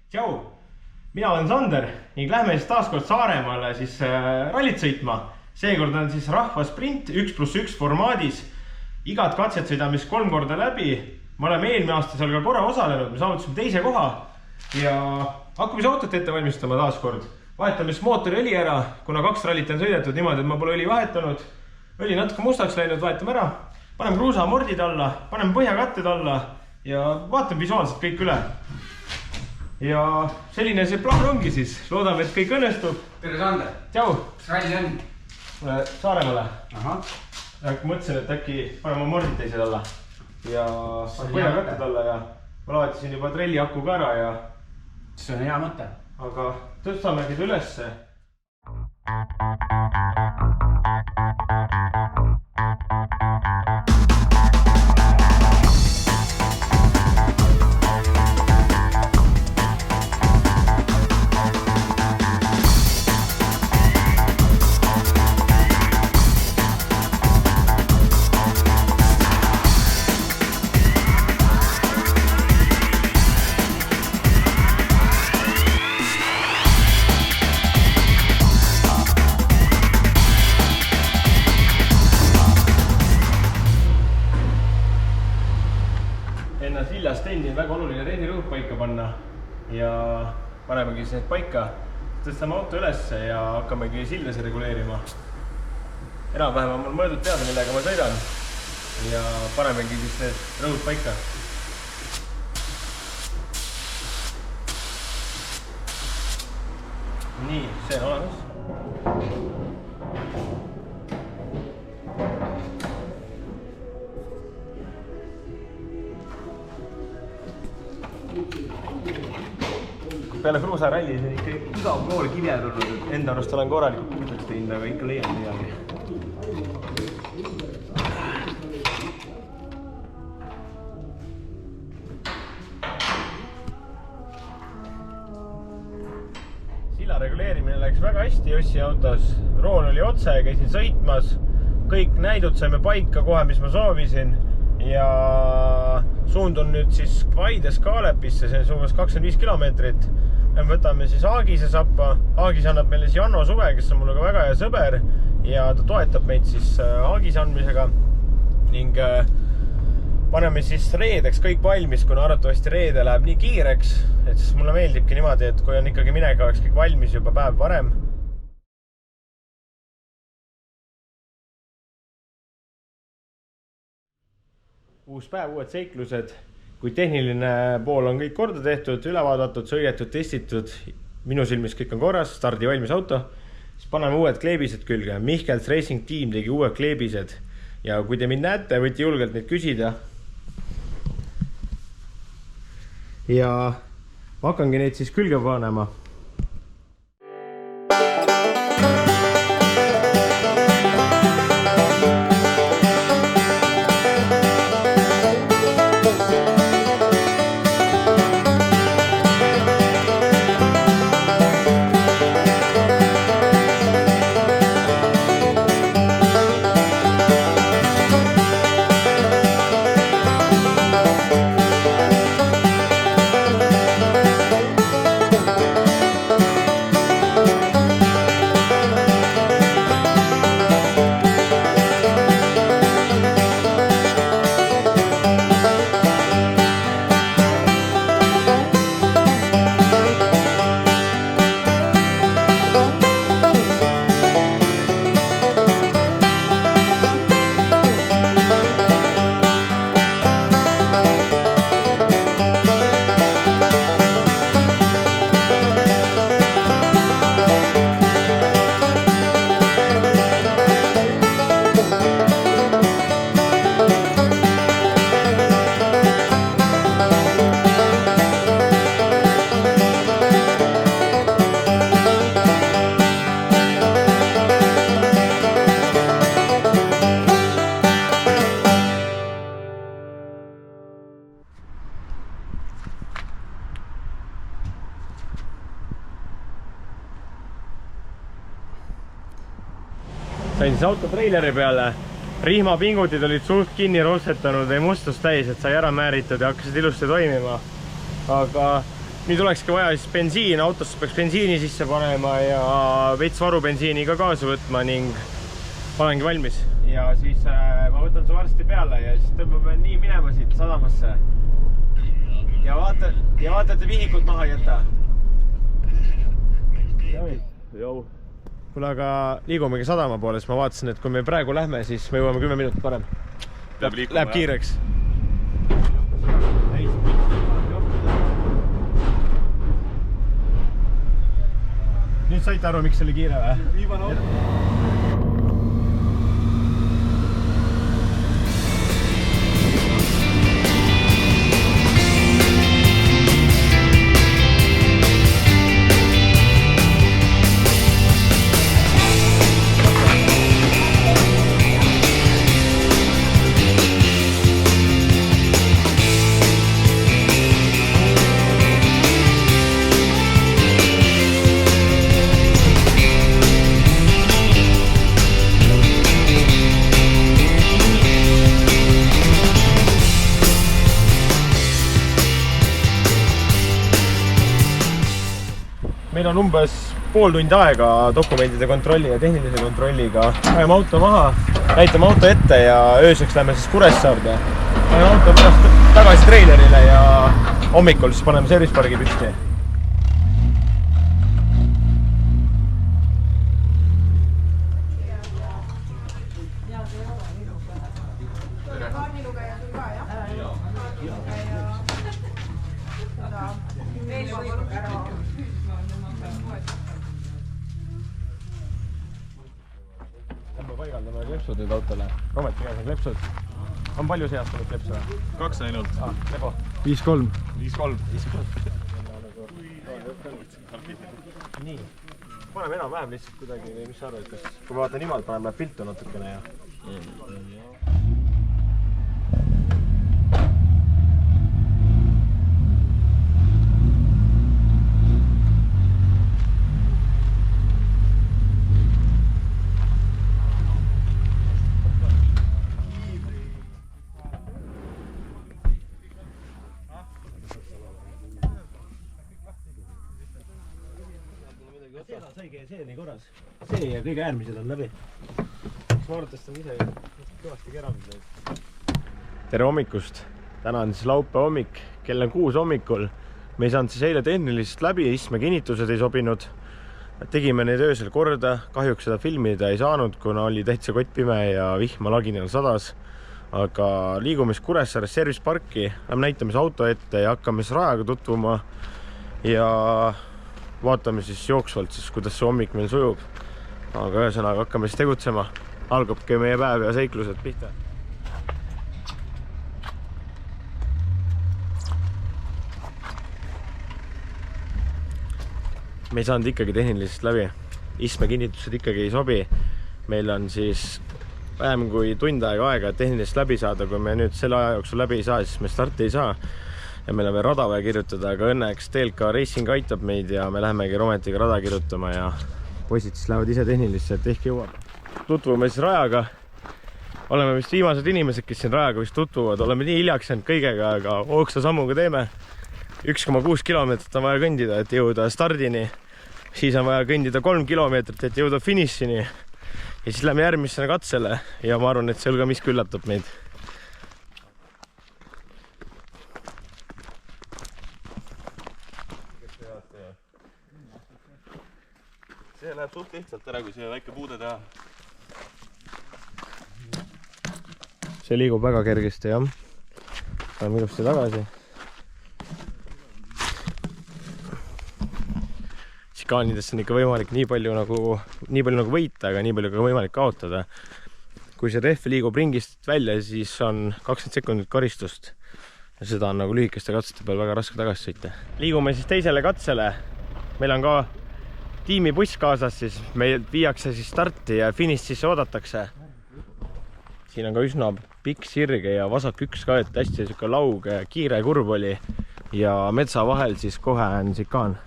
Tšau, mina olen Sander ning lähme siis taas kord Saaremaale rallit sõitma. Seekord on siis rahvasprint 1+1 formaadis. Igat katset sõidame 3 korda läbi. Me oleme eelmine aasta seal ka korra osalenud, me saavutasime 2. koha ja hakkame autot ette valmistama taas kord. Vahetame mootori õli ära, kuna 2 rallit on sõidetud niimoodi, et ma pole õli vahetanud. Õli natuke mustaks läinud, vahetame ära. Paneme kruusamordid alla, paneme põhjakatted alla ja vaatame visuaalselt kõik üle. Ja selline see plaan ongi siis. Loodame, et kõik õnnestub. Tere Sander! Tšau! Kas ralli on? Saaremaale. Aha. Mõtlesin, et äkki paneme mordid teised alla. Ja põhjakatted alla ja ma laadisin juba trelli aku ka ära ja... See on hea mõte. Aga tõstamegi ta ülesse. Enne Siljas tendin väga oluline rendirõhk paika panna ja panemegi siis need paika. Tõstame auto ülesse ja hakkamegi sildasi reguleerima. Enam-vähem on mul mõõdud teada, millega ma sõidan ja panemegi siis need rõhud paika. Nii, see on olemas. Peale kruusaralli on ikka igal pool kivjad olnud. Enda arust olen korralikult puudeks teinud, aga ikka leian midagi. Silla reguleerimine läks väga hästi Jossi autos. Roon oli otse, käisin sõitmas. Kõik näidud saime paika kohe, mis ma soovisin. Ja suundun nüüd siis Vaides Kaalepisse, see on umbes 25 kilomeetrit. Me võtame siis Aagise sappa. Aagis annab meile Janno Suve, kes on mulle ka väga hea sõber ja ta toetab meid siis Aagise andmisega ning paneme siis reedeks kõik valmis, kuna arvatavasti reede läheb nii kiireks, et siis mulle meeldibki niimoodi, et kui on ikkagi minek, oleks kõik valmis juba päev varem. Uus päev, uued seiklused, kui tehniline pool on kõik korda tehtud, üle vaadatud, sõidetud, testitud, minu silmis kõik on korras, stardi valmis auto, siis paneme uued kleebised külge. Mihkels Racing Team tegi uued kleebised ja kui te mind näete, võite julgelt neid küsida. Ja hakkangi neid siis külge panema. Sain siis auto treileri peale. Rihmapingutid olid suht kinni russetanud või mustust täis, et sai ära määritud ja hakkasid ilusti toimima. Aga nüüd olekski vaja siis bensiin, autosse peaks bensiini sisse panema ja veits varubensiini ka kaasa võtma ning olengi valmis. Ja siis ma võtan su varsti peale ja siis tõmbame nii minema siit sadamasse. Ja vaata, et vihikut maha ei jäta. Kuule, aga liigumegi sadama poole, siis ma vaatasin, et kui me praegu lähme, siis me jõuame 10 minutit parem. Läheb kiireks. Nüüd saite aru, miks oli kiire või? Viimane auto. Meil on umbes pool tundi aega dokumentide kontrolli ja tehnilise kontrolliga. Ajame auto maha, näitame auto ette ja ööseks lähme siis Kuressaarde. Ajame auto pärast tagasi treilerile ja hommikul siis paneme servicepargi püsti. Paigaldame klepsud nüüd autole. Rometi käes on klepsud. On palju seastunud klepsu? 2 ainult. Lebo? 5-3. 5-3. Nii. Paneme enam-vähem lihtsalt kuidagi, mis sa arvad, kas kui ma vaatan niimoodi, paneme filtu natukene ja... See on nii korras. See ja kõige äärmised on läbi. Ma arvatavasti on ise kõvasti keranud. Tere hommikust! Täna on siis laupäeva hommik. Kell on 6 hommikul. Me ei saanud siis eile tehnilist läbi, istme kinnitused ei sobinud. Tegime neid öösel korda. Kahjuks seda filmida ei saanud, kuna oli täitsa kottpime ja vihma laginal sadas. Aga liigume siis Kuressaares serviceparki. Lähme näitame siis auto ette ja hakkame siis rajaga tutvuma. Ja vaatame siis jooksvalt, siis, kuidas see hommik meil sujub. Aga ühesõnaga hakkame siis tegutsema. Algabki meie päev ja seiklused pihta. Me ei saanud ikkagi tehnilisest läbi. Istme kinnitused ikkagi ei sobi. Meil on siis vähem kui tund aega tehnilist läbi saada. Kui me nüüd selle aja jooksul läbi ei saa, siis me starti ei saa. Ja meil on veel rada vaja kirjutada, aga õnneks TLK Racing aitab meid ja me lähemegi Rometiga rada kirjutama ja poisid siis lähevad ise tehnilisse, et ehk jõuab. Tutvume siis rajaga. Oleme vist viimased inimesed, kes siin rajaga vist tutvuvad. Oleme nii hiljaks jäänud kõigega, aga hoogsa sammuga teeme. 1,6 kilomeetrit on vaja kõndida, et jõuda stardini. Siis on vaja kõndida 3 kilomeetrit, et jõuda finišini. Ja siis lähme järgmisena katsele ja ma arvan, et seal ka miski üllatab meid. See läheb suht lihtsalt ära, kui see väike puude teha. See liigub väga kergesti, jah. Läheme ilusti tagasi. Sikaanidesse on ikka võimalik nii palju nagu võita, aga nii palju ka võimalik kaotada. Kui see rehv liigub ringist välja, siis on 20 sekundit karistust. Ja seda on nagu lühikeste katsete peal väga raske tagasi sõita. Liigume siis teisele katsele. Meil on ka tiimibuss kaasas, siis meil viiakse siis starti ja finiš siis oodatakse. Siin on ka üsna pikk sirge ja vasak üks ka, et hästi selline lauge, kiire kurv oli ja metsa vahel siis kohe on sikaan.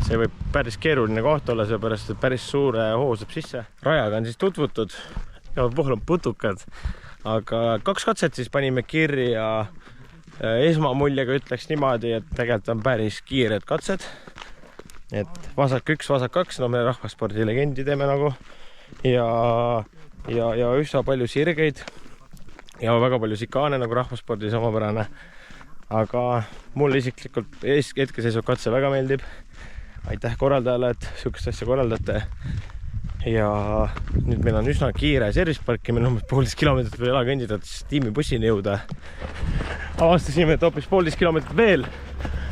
See võib päris keeruline koht olla, seepärast et päris suure hoo saab sisse. Rajaga on siis tutvutud ja pool on putukad, aga 2 katset siis panime kirja esmamuljega ütleks niimoodi, et tegelikult on päris kiired katsed. Et vasak 1, vasak 2, no me rahvaspordi legendi teeme nagu. Ja üsna palju sirgeid ja väga palju sikaane nagu rahvaspordis omapärane. Aga mulle isiklikult hetkeseisub katse väga meeldib. Aitäh korraldajale, et sihukest asja korraldate. Ja nüüd meil on üsna kiire servisparki, meil on 1,5 kilomeetrit veel jala kõndida, et tiimibussini jõuda. Avastasime, et hoopis 1,5 kilomeetrit veel.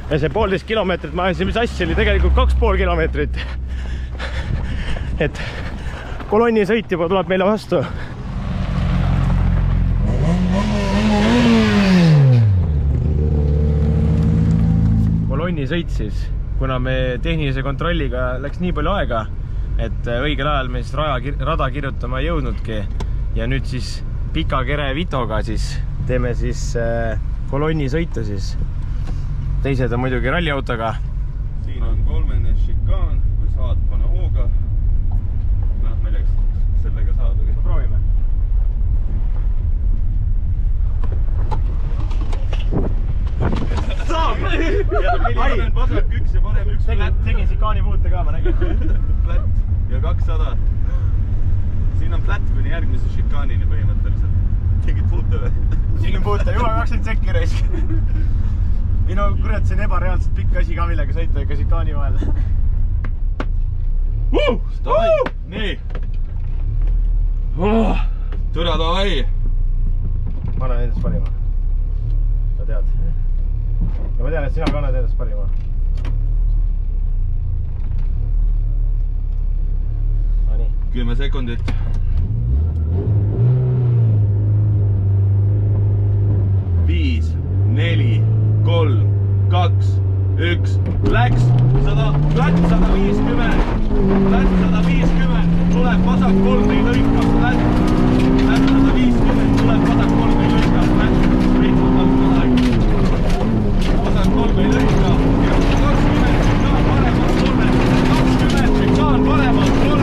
Ja see 1,5 kilomeetrit ma ajasin, mis asja oli tegelikult 2,5 kilomeetrit. Et kolonni sõit juba tuleb meile vastu. Kolonni sõit siis, kuna me tehnilise kontrolliga läks nii palju aega, et õigel ajal me siis rada kirjutama ei jõudnudki. Ja nüüd siis pika kere Vitoga siis teeme siis kolonni sõitu siis. Teised on muidugi ralliautoga. Siin on 3. šikaan või saatpana hooga. Ma ei läks sellega saada. Proovime. Saab! Panen vasak 1 ja parem 1 flat. Tegin sikaani puute ka, ma nägin. Flat ja 200. Siin on flat kuni järgmise šikaanini põhimõtteliselt. Tegid puute või? Tegin puute, juba 20 sekki raisk. Ei no kurat, see on ebareaalselt pikk asi ka, millega sõita ikka sikaani vahel. Nii. Türa davai. Ma annan endast parima. Sa tead. Ja ma tean, et sina ka annad endast parima. No nii. 10 sekundit. 5, 4, 3, 2, 1. Läks 100, flat 150. Flat 150. Tuleb vasak 3 ei lõika. Flat 150. Tuleb vasak 3 ei lõika. Flat. Vasak 3 ei lõika. 20 šikaan paremalt 3. 20 šikaan paremalt 3.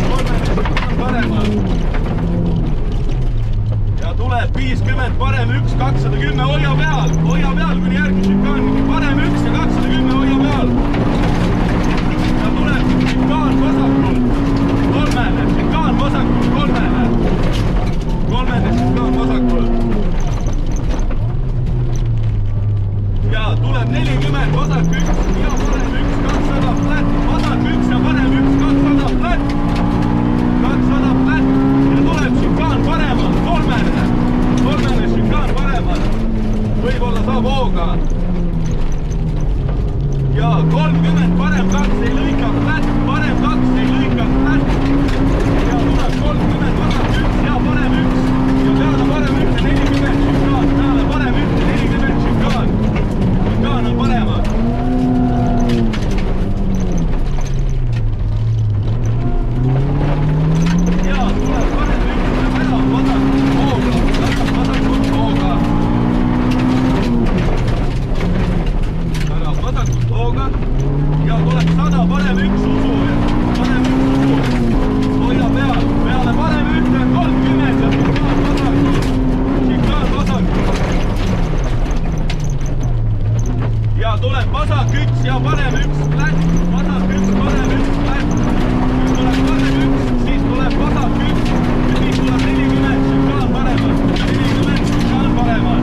3 šikaan paremalt. Ja tuleb 50 parem 1, 210. Hoia peal kuni järgi šikaani. Parem 1 ja 210 hoia peal. Ja tuleb šikaan vasakul 3. Šikaan vasakul 3. 3. šikaan vasakul. Ja tuleb 40 vasak 1 ja parem 1, 200 flat. Vasak 1 ja parem 1, 200 flat. 200 flat. Ja tuleb šikaan paremalt 3. 3. šikaan paremalt. Võib-olla saab hooga. Ja 30 parem 2 ei lõika flat. Parem 2 ei lõika flat. Ja tuleb 30 vasak 1 ja parem 1. Ja peale parem 1 ja 40 šikaan. Peale parem 1 ja 40 šikaan. Šikaan on paremad. Ja tuleb parem 1 ja ära vasak hooga. Vasakut hooga. Ära vasakut hooga. Ja tuleb 100 parem 1 usu. Parem 1 usu. Hoia peal. Peale parem 1 ja 30 ja šikaan vasakut. Šikaan vasakut. Ja tuleb vasak 1 ja parem 1 flat. Vasak 1, parem 1 flat. Nüüd tuleb parem 1, siis tuleb vasak 1. Ja siis tuleb 40 šikaan paremad. 40 šikaan paremad.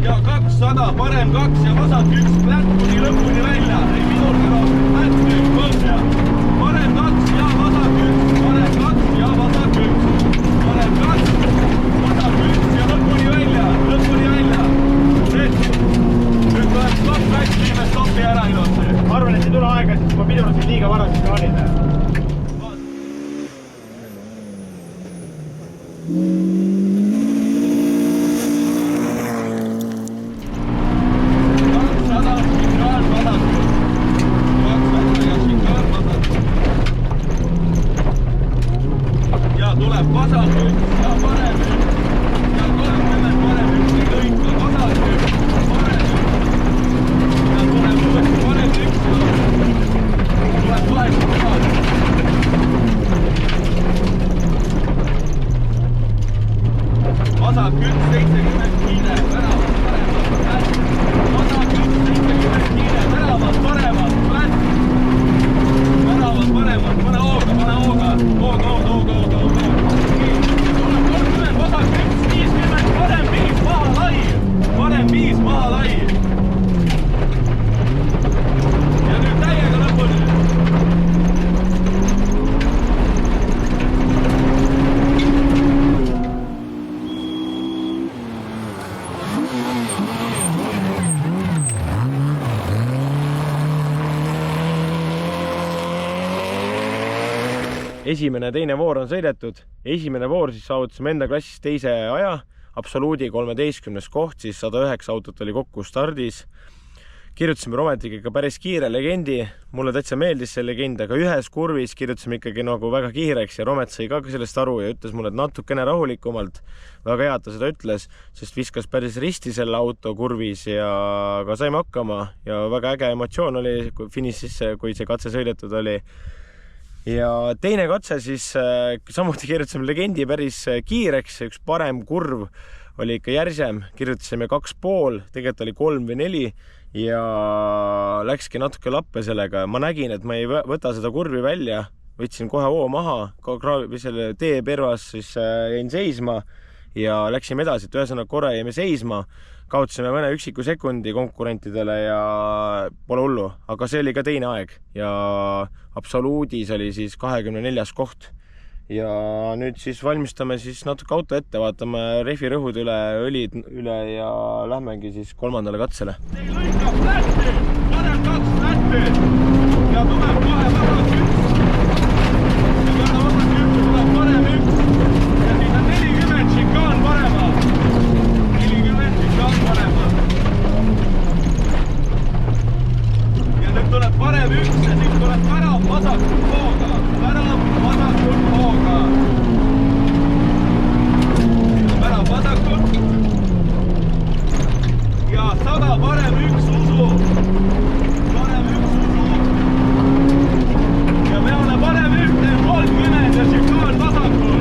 Ja 200 parem 2 ja vasak 1 flat kuni lõpuni välja. Ei midurga rohkem. Flat nüüd põlja. Parem 2 ja vasak 1. Parem 2 ja vasak 1. Parem 2. Vasak 1 ja lõpuni välja. Lõpuni välja. Nüüd tuleb stopp väikse, viime stoppi ära ilusti. Ma arvan, et ei tule aega, sest ma pidurasin liiga vara sikaanile. Ja tuleb vasak 1 ja parem 1. Ja 30 parem 1 ei lõika. Vasak 1, parem 1. Ja tuleb uuesti parem 1. Tuleb vaheksi tagasi. esimene ja teine voor on sõidetud. Esimene voor siis saavutasime enda klassis teise aja, absoluudi 13. koht, siis 109 autot oli kokku stardis. Kirjutasime ometigi ikka päris kiire legendi, mulle täitsa meeldis see legend, aga ühes kurvis kirjutasime ikkagi nagu väga kiireks ja Romet sai ka sellest aru ja ütles mulle, et natukene rahulikumalt. Väga hea, ta seda ütles, sest viskas päris risti selle auto kurvis ja ka saime hakkama ja väga äge emotsioon oli finišisse, kui see katse sõidetud oli. Ja teine katse siis samuti kirjutasime legendi päris kiireks, üks parem kurv oli ikka järsem, kirjutasime 2,5, tegelikult oli 3 või 4 ja läkski natuke lappe sellega. Ma nägin, et ma ei võta seda kurvi välja, võtsin kohe hoo maha, selle tee pervas siis jäin seisma ja läksime edasi, et ühesõnaga korra jäime seisma, kaotasime mõne üksiku sekundi konkurentidele ja pole hullu, aga see oli ka teine aeg ja absoluudis oli siis 24. koht. Ja nüüd siis valmistame siis natuke auto ette, vaatame rehvi rõhud üle, õlid üle ja lähmegi siis kolmandale katsele. Ei lõikab lätti, parem 2 lätti ja tuleb kohe vasas 1. Ja peale vasas 1 tuleb parem 1 ja siis on 40 šikaan parema. 40 šikaan parema. Ja nüüd tuleb parem 1 ja siis tuleb värav vasakut hooga. Värav vasakut hooga. Värav vasakut. Ja 100 parem 1 usu. Parem 1 usu. Ja peale parem 1 30 ja šikaan vasakul.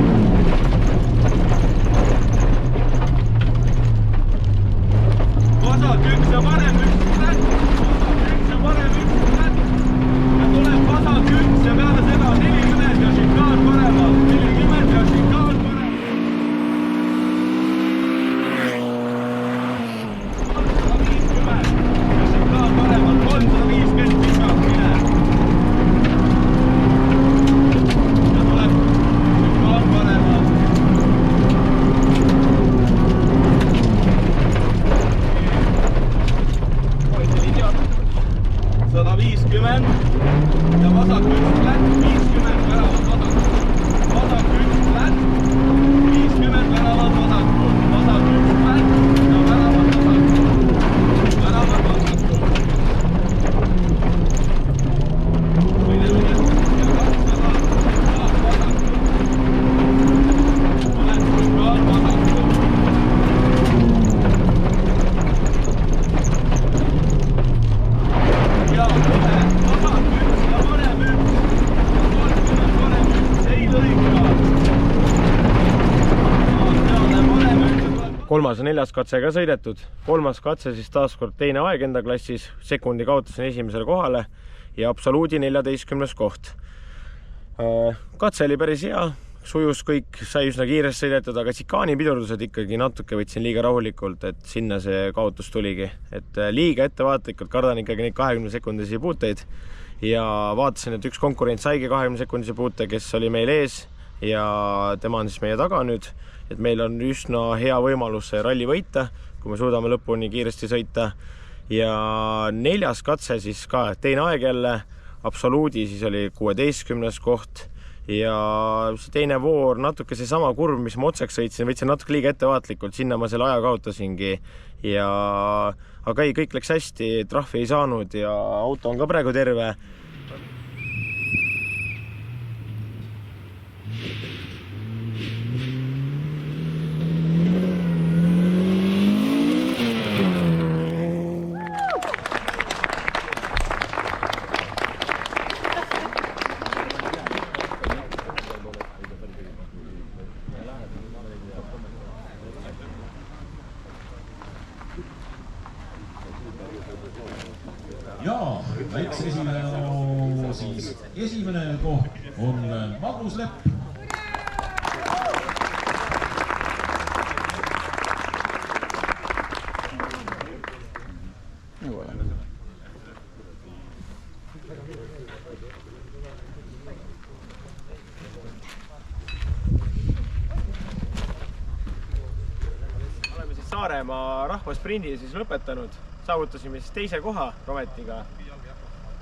Vasak 1 ja parem 1 lätt. Vasak 1 ja parem 1 lätt. Ja tuleb vasak 1 ja peale seda 40 ja šikaan paremal. 40 ja šikaan paremal. 350 ja šikaan paremal. 350 šikaan mine. Ja tuleb šikaan paremal. 150 ja vasak 1 lätt, 50 väravad vasakul. Vasak 1 lätt, 50 väravad vasakul. Vasak 1 lätt ja väravad vasakul. Väravad vasakul. Võine üles ja 200 taas vasakul. Olen sügaal vasakul. Ja kohe vasak 1 ja parem 1 ja 30 parem 1 ei lõika. Kolmas ja neljas katse ka sõidetud. Kolmas katse siis taaskord teine aeg enda klassis, sekundi kaotasin esimesele kohale ja absoluudi 14. koht. Katse oli päris hea, sujus kõik, sai üsna kiiresti sõidetud, aga tsikaani pidurdused ikkagi natuke võtsin liiga rahulikult, et sinna see kaotus tuligi. Et liiga ettevaatlikult kardan ikkagi neid 20 sekundisi puuteid ja vaatasin, et üks konkurent saigi 20 sekundisi puute, kes oli meil ees ja tema on siis meie taga nüüd, et meil on üsna hea võimalus see ralli võita, kui me suudame lõpuni kiiresti sõita. Ja neljas katse siis ka teine aeg jälle, absoluudi siis oli 16. koht ja see teine voor, natuke see sama kurv, mis ma otseks sõitsin, võtsin natuke liiga ettevaatlikult, sinna ma selle aja kaotasingi ja aga ei, kõik läks hästi, trahvi ei saanud ja auto on ka praegu terve. Ja väikse esimene koht on Magnus Lepp. Oleme siis Saaremaa rahvasprindi siis lõpetanud. Saavutasime siis teise koha Rometiga.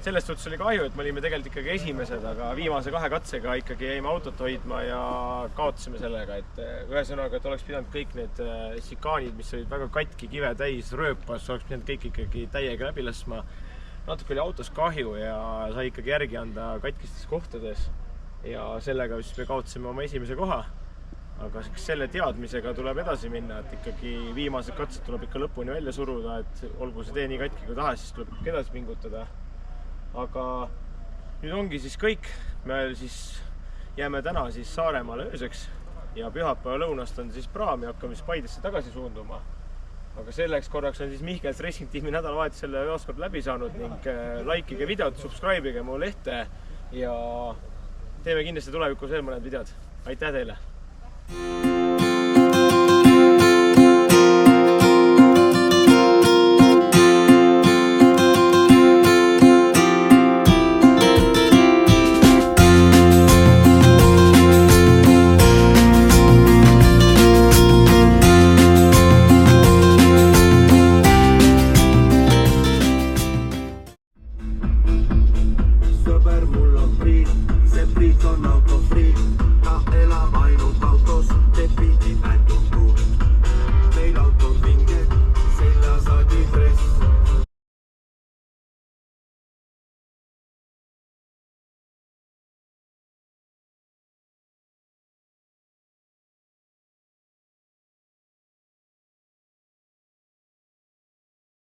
sellest suhtes oli kahju, et me olime tegelikult ikkagi esimesed, aga viimase 2 katsega ikkagi jäime autot hoidma ja kaotasime sellega, et ühesõnaga, et oleks pidanud kõik need sikaanid, mis olid väga katki, kive täis, rööpas, oleks pidanud kõik ikkagi täiega läbi laskma. Natuke oli autos kahju ja sai ikkagi järgi anda katkistes kohtades ja sellega siis me kaotasime oma esimese koha. Aga selle teadmisega tuleb edasi minna, et ikkagi viimased katsed tuleb ikka lõpuni välja suruda, et olgu see tee nii katki kui tahes, siis tuleb edasi pingutada. Aga nüüd ongi siis kõik. Me siis jääme täna siis Saaremaale ööseks ja pühapäeva lõunast on siis praam ja hakkame siis Paidesse tagasi suunduma. Aga selleks korraks on siis Mihkels Racing Teami nädalavahetusele taaskord läbi saanud ning likeige videot, subscribe'ige mu lehte ja teeme kindlasti tulevikus veel mõned videod. Aitäh teile!